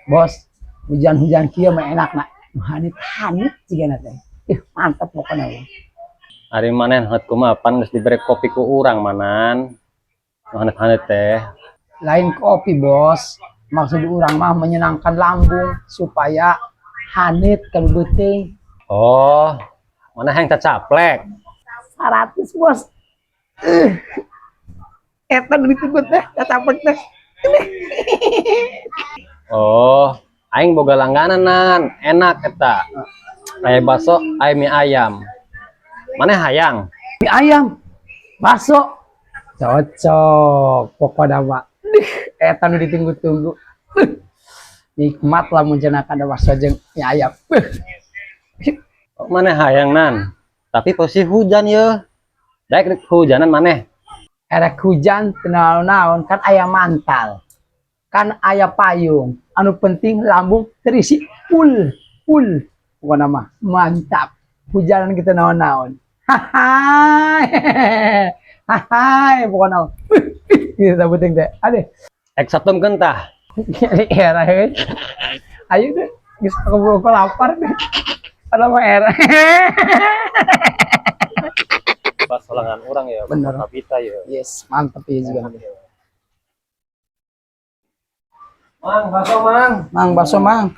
Bos, hujan-hujan kia mah enak nak. Hanit-hanit juga teh. Mantap pokoknya. Hari manen hat kumapan geus diberi kopi ku urang manan. Hanet-hanet teh. Lain kopi bos. Maksud orang mah menyenangkan lambung supaya hanit kalau beuteung. Oh, mana yang cacaplek? 100 bos. Eta ditebut teh, cacaplek teh. Oh, aing boga langganan nan, enak eta. Kayak bakso, aya mie ayam. Mana hayang? Mie ayam, bakso, cocok. Pokoknya mah, eta nu ditunggu-tunggu. Nikmat lah muncenah kada bakso jeung mie ayam. Mana hayang nan? Tapi posisi hujan ya. Daek hujanan maneh. Erek hujan teu naon kan aya mantal. Kan aya payung. Anu penting lambung terisi full. Pokoknya mah mantap. Hujanan kita naon-naon. Hai pokoknya kita penting teh. Aduh. Eksatum gentah. Era heuh. Ayo deh, geus keburu lapar deh. Ada mah era. Pas solangan orang ya, Bener. Kapita ya. Yes, mantap ya juga. Mang, bakso mang. Mang bakso mang.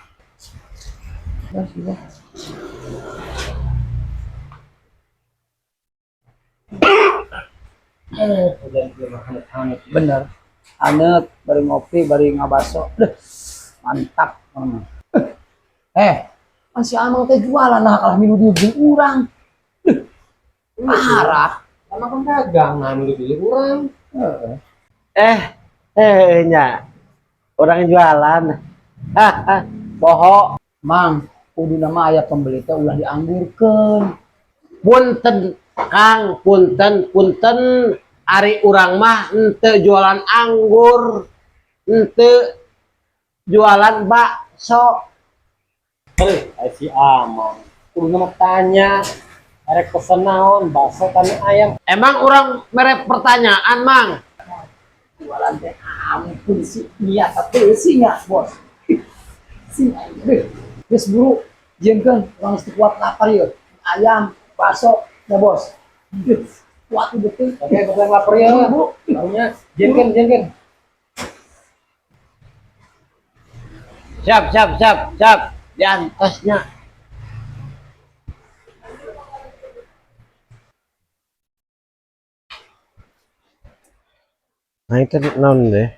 Bener. Anet, bari ngopi, bari ngabaso. Mantap. Masih amang teh jualan nah kalah minum di urang. Parah. Sama kan dagang ngambil duit orang. Nya orang jualan. Bohong. Mang, kudu nama aya pembeli teh ulah dianggurkeun. Punten Kang, punten ari urang mah ente jualan anggur, ente jualan bakso. Si Amang. Kudu nama tanya. Erek pesen naon, bakso tani ayam. Emang orang merek pertanyaan, Mang? Jualan teh ampun sih niat tapi sinya bos. Sing geus buru jengkeun urang geus kuat lapar yeuh. Ayam, bakso, ya bos. Kuat betul. Oke, pesan lapar ya. Tahunya jengkeun. Siap. Diantasnya. Nah itu non deh.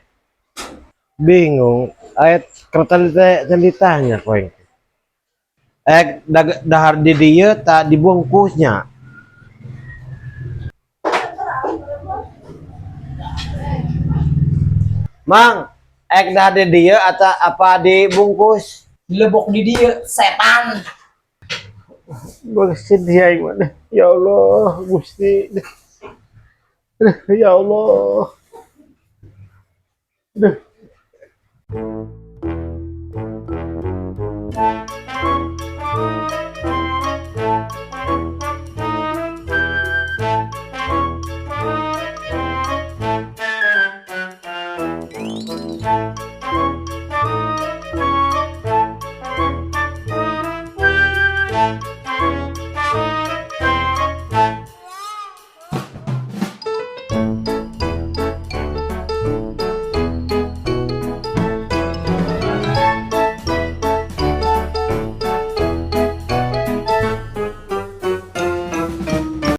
Bingung. Ayat kereta ceritanya koin. Dahar di dia tak dibungkusnya. Mang, dahar di dia atau apa dibungkus? Dilebok di dieu setan. Gusti dia gimana? Ya Allah, Gusti. Ya Allah. Aduh.